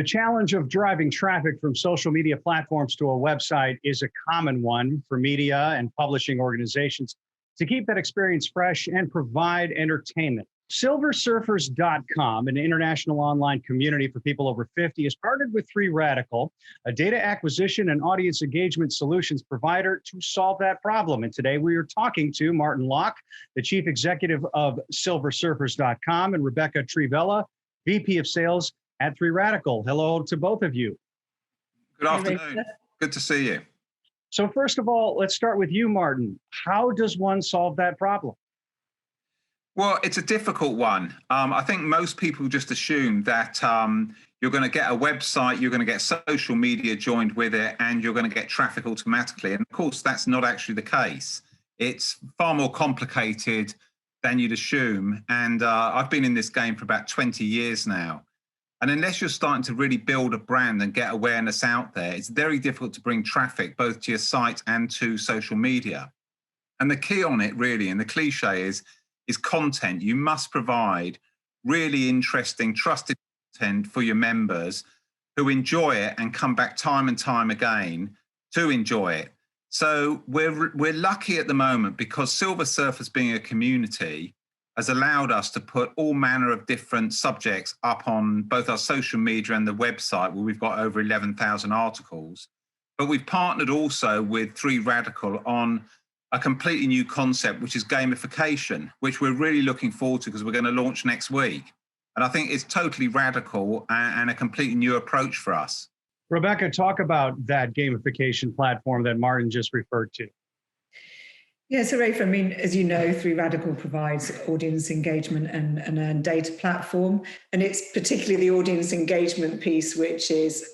The challenge of driving traffic from social media platforms to a website is a common one for media and publishing organizations to keep that experience fresh and provide entertainment. Silversurfers.com, an international online community for people over 50, has partnered with 3 Radical, a data acquisition and audience engagement solutions provider, to solve that problem. And today we are talking to Martin Locke, the chief executive of Silversurfers.com, and Rebecca Trivella, VP of sales at 3 Radical. Hello to both of you. Good afternoon. Good to see you. So first of all, let's start with you, Martin. How does one solve that problem? Well, it's a difficult one. I think most people just assume that you're going to get a website, you're going to get social media joined with it, and you're going to get traffic automatically. And of course, that's not actually the case. It's far more complicated than you'd assume. And I've been in this game for about 20 years now. And unless you're starting to really build a brand and get awareness out there, it's very difficult to bring traffic both to your site and to social media. And the key on it really, and the cliche is content. You must provide really interesting, trusted content for your members who enjoy it and come back time and time again to enjoy it. So we're lucky at the moment because Silver Surfers, being a community, has allowed us to put all manner of different subjects up on both our social media and the website, where we've got over 11,000 articles. But we've partnered also with 3 Radical on a completely new concept, which is gamification, which we're really looking forward to because we're going to launch next week. And I think it's totally radical and a completely new approach for us. Rebecca, talk about that gamification platform that Martin just referred to. Yeah, so Rafe, I mean, as you know, 3 Radical provides audience engagement and a data platform. And it's particularly the audience engagement piece, which is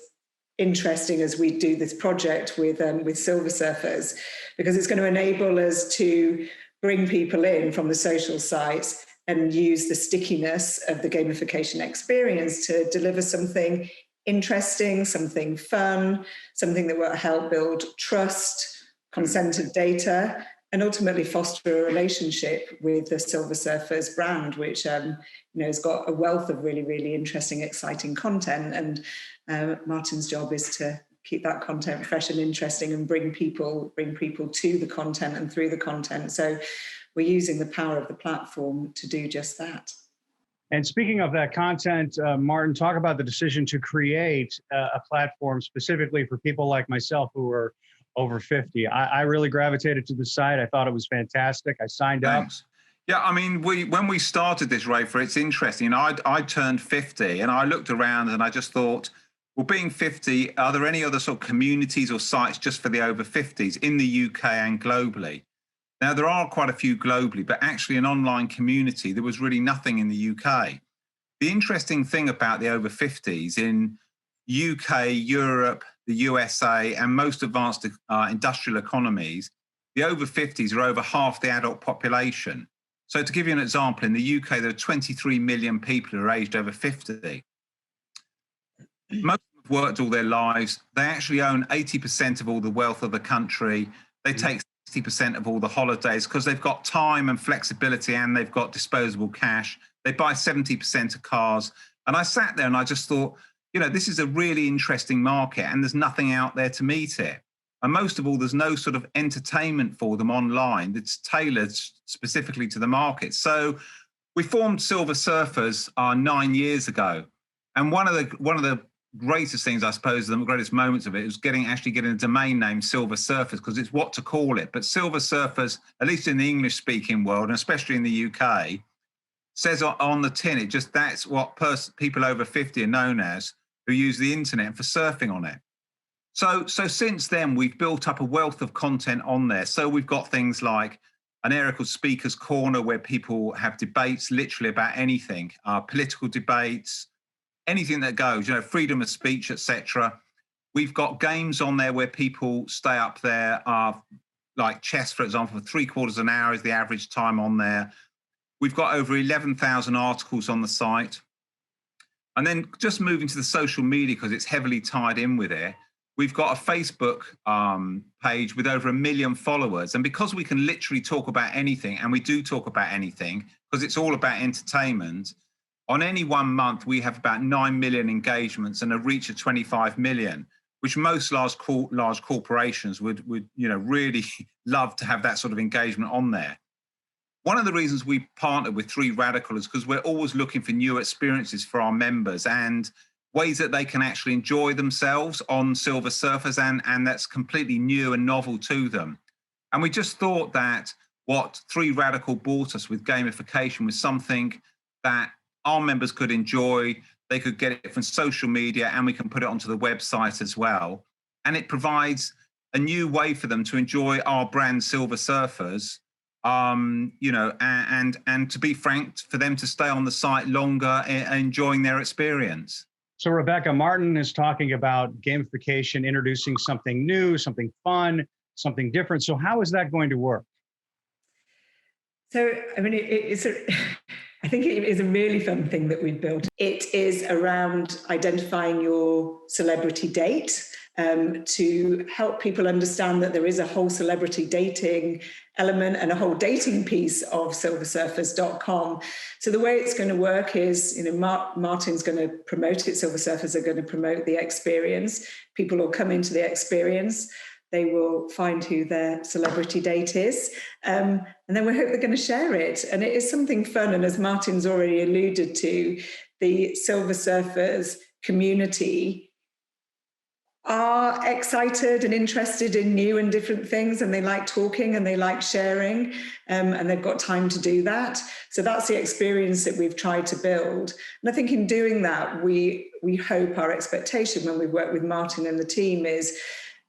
interesting as we do this project with Silver Surfers, because it's going to enable us to bring people in from the social sites and use the stickiness of the gamification experience to deliver something interesting, something fun, something that will help build trust, consented data, and ultimately foster a relationship with the Silver Surfers brand, which has got a wealth of really, really interesting, exciting content. And Martin's job is to keep that content fresh and interesting and bring people to the content and through the content. So we're using the power of the platform to do just that. And speaking of that content, Martin, talk about the decision to create a platform specifically for people like myself who are over 50. I really gravitated to the site. I thought it was fantastic. I signed up. Yeah, I mean, when we started this, Rafer, it's interesting. I turned 50 and I looked around and I just thought, well, being 50, are there any other sort of communities or sites just for the over 50s in the UK and globally? Now, there are quite a few globally, but actually an online community, there was really nothing in the UK. The interesting thing about the over 50s in UK, Europe, the USA, and most advanced industrial economies, the over 50s are over half the adult population. So to give you an example, in the UK, there are 23 million people who are aged over 50. Most have worked all their lives. They actually own 80% of all the wealth of the country. They take 60% of all the holidays because they've got time and flexibility and they've got disposable cash. They buy 70% of cars. And I sat there and I just thought, this is a really interesting market and there's nothing out there to meet it. And most of all, there's no sort of entertainment for them online that's tailored specifically to the market. So we formed Silver Surfers 9 years ago. And one of the greatest things, I suppose, the greatest moments of it was getting a domain name Silver Surfers, because it's what to call it. But Silver Surfers, at least in the English speaking world, and especially in the UK, says on the tin, that's what people over 50 are known as, who use the internet for surfing on it. So since then, we've built up a wealth of content on there. So we've got things like an area called Speaker's Corner, where people have debates literally about anything, political debates, anything that goes, freedom of speech, etc. We've got games on there where people stay up there, like chess, for example, for 3/4 an hour is the average time on there. We've got over 11,000 articles on the site. And then just moving to the social media, because it's heavily tied in with it, we've got a Facebook page with over 1 million followers. And because we can literally talk about anything, and we do talk about anything, because it's all about entertainment, On any one month, we have about 9 million engagements and a reach of 25 million, which most large corporations would really love to have that sort of engagement on there. One of the reasons we partnered with 3 Radical is because we're always looking for new experiences for our members and ways that they can actually enjoy themselves on Silver Surfers, and that's completely new and novel to them. And we just thought that what 3 Radical brought us with gamification was something that our members could enjoy. They could get it from social media, and we can put it onto the website as well. And it provides a new way for them to enjoy our brand Silver Surfers, and to be frank, for them to stay on the site longer, enjoying their experience. So Rebecca, Martin is talking about gamification, introducing something new, something fun, something different. So how is that going to work? So, I mean, I think it is a really fun thing that we've built. It is around identifying your celebrity date, to help people understand that there is a whole celebrity dating element and a whole dating piece of silversurfers.com. So the way it's going to work is, Martin's going to promote it. Silver Surfers are going to promote the experience. People will come into the experience. They will find who their celebrity date is. And then we hope they're going to share it. And it is something fun. And as Martin's already alluded to, the Silver Surfers community are excited and interested in new and different things, and they like talking and they like sharing, and they've got time to do that. So that's the experience that we've tried to build. And I think in doing that, we hope, our expectation when we work with Martin and the team is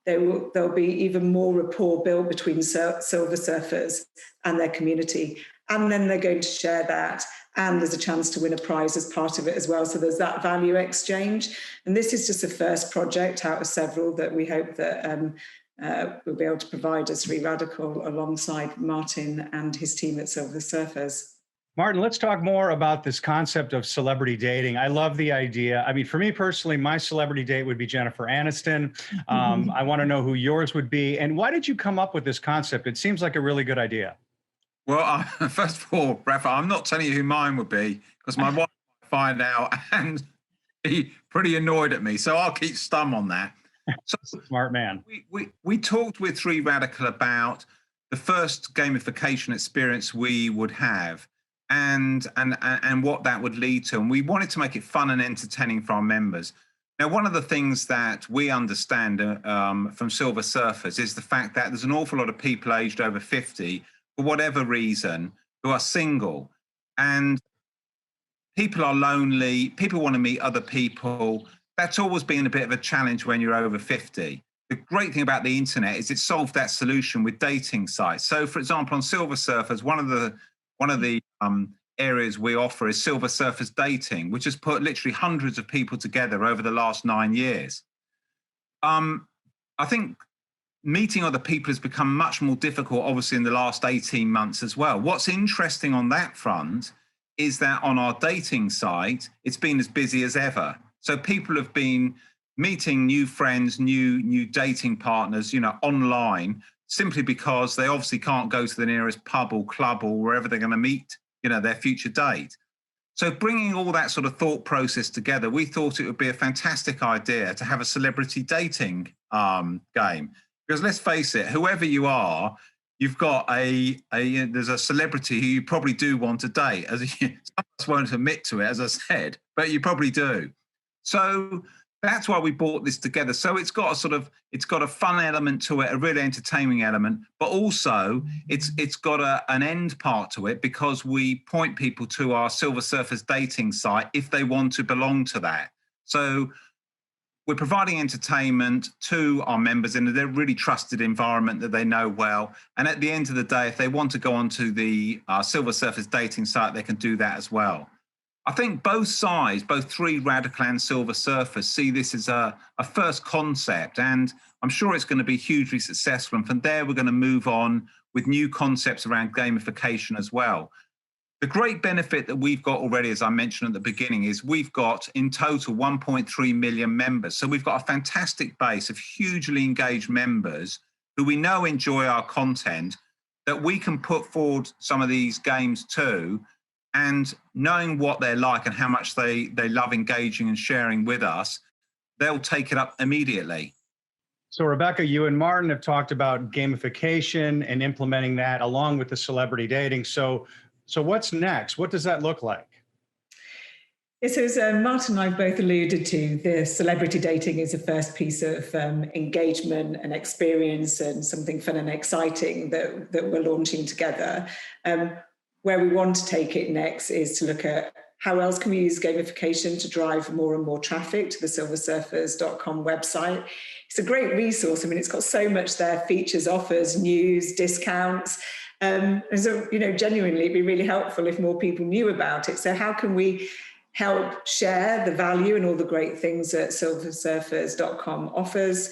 there'll be even more rapport built between Silver Surfers and their community. And then they're going to share that. And there's a chance to win a prize as part of it as well. So there's that value exchange. And this is just the first project out of several that we hope that we'll be able to provide as 3 Radical alongside Martin and his team at Silver Surfers. Martin, let's talk more about this concept of celebrity dating. I love the idea. I mean, for me personally, my celebrity date would be Jennifer Aniston. I want to know who yours would be. And why did you come up with this concept? It seems like a really good idea. Well, first of all, Rafa, I'm not telling you who mine would be because my wife might find out and be pretty annoyed at me. So I'll keep stum on that. So smart man. We talked with 3 Radical about the first gamification experience we would have and what that would lead to. And we wanted to make it fun and entertaining for our members. Now, one of the things that we understand from Silver Surfers is the fact that there's an awful lot of people aged over 50 for whatever reason, who are single, and people are lonely, people want to meet other people. That's always been a bit of a challenge when you're over 50. The great thing about the internet is it solved that solution with dating sites. So, for example, on Silver Surfers, one of the areas we offer is Silver Surfers Dating, which has put literally hundreds of people together over the last 9 years. I think meeting other people has become much more difficult, obviously, in the last 18 months as well. What's interesting on that front is that on our dating site, it's been as busy as ever. So people have been meeting new friends, new dating partners, online, simply because they obviously can't go to the nearest pub or club or wherever they're going to meet, their future date. So bringing all that sort of thought process together, we thought it would be a fantastic idea to have a celebrity dating game. Because let's face it, whoever you are, you've got there's a celebrity who you probably do want to date. Some of us won't admit to it, as I said, but you probably do. So that's why we brought this together. So it's got a fun element to it, a really entertaining element, but also it's got an end part to it because we point people to our Silver Surfers dating site if they want to belong to that. So we're providing entertainment to our members in a really trusted environment that they know well. And at the end of the day, if they want to go onto the Silver Surfers dating site, they can do that as well. I think both sides, both 3 Radical and Silver Surfers, see this as a first concept, and I'm sure it's going to be hugely successful. And from there, we're going to move on with new concepts around gamification as well. The great benefit that we've got already, as I mentioned at the beginning, is we've got in total 1.3 million members. So we've got a fantastic base of hugely engaged members who we know enjoy our content, that we can put forward some of these games to and knowing what they're like and how much they love engaging and sharing with us, they'll take it up immediately. So Rebecca, you and Martin have talked about gamification and implementing that along with the celebrity dating. So what's next? What does that look like? Yes, so as Martin and I both alluded to, the celebrity dating is the first piece of engagement and experience and something fun and exciting that we're launching together. Where we want to take it next is to look at how else can we use gamification to drive more and more traffic to the silversurfers.com website. It's a great resource. I mean, it's got so much there, features, offers, news, discounts. And so, genuinely, it'd be really helpful if more people knew about it. So how can we help share the value and all the great things that silversurfers.com offers,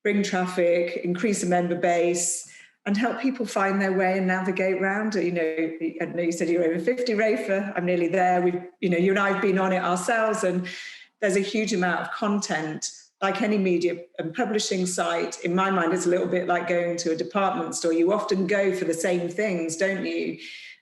bring traffic, increase the member base, and help people find their way and navigate around. I know you said you're over 50, Rafa. I'm nearly there. You and I have been on it ourselves, and there's a huge amount of content. Like any media and publishing site, in my mind, it's a little bit like going to a department store. You often go for the same things, don't you?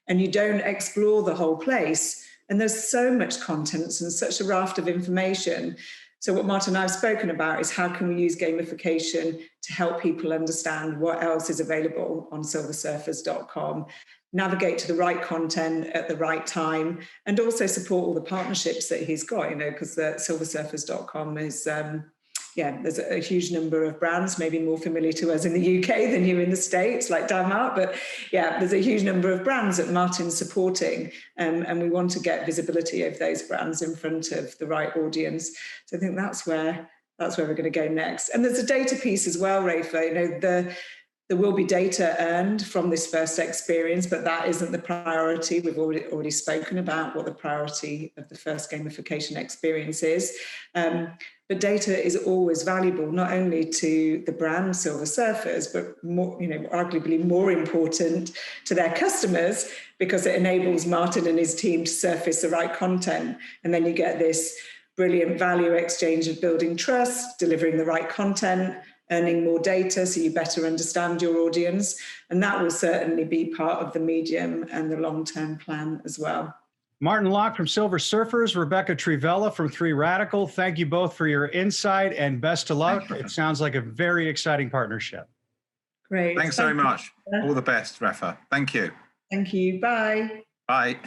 And you don't explore the whole place. And there's so much content and such a raft of information. So what Martin and I have spoken about is how can we use gamification to help people understand what else is available on silversurfers.com, navigate to the right content at the right time, and also support all the partnerships that he's got, because silversurfers.com is... there's a huge number of brands, maybe more familiar to us in the UK than you in the States, like Denmark. But there's a huge number of brands that Martin's supporting, and we want to get visibility of those brands in front of the right audience. So I think that's where we're going to go next. And there's a data piece as well, Rafa. There will be data earned from this first experience, but that isn't the priority. We've already spoken about what the priority of the first gamification experience is. But data is always valuable, not only to the brand Silver Surfers, but more, arguably more important to their customers, because it enables Martin and his team to surface the right content. And then you get this brilliant value exchange of building trust, delivering the right content, earning more data so you better understand your audience. And that will certainly be part of the medium and the long-term plan as well. Martin Locke from Silver Surfers, Rebecca Trivella from 3 Radical. Thank you both for your insight and best of luck. It sounds like a very exciting partnership. Great. Thanks very much. All the best, Rafa. Thank you. Thank you. Bye. Bye.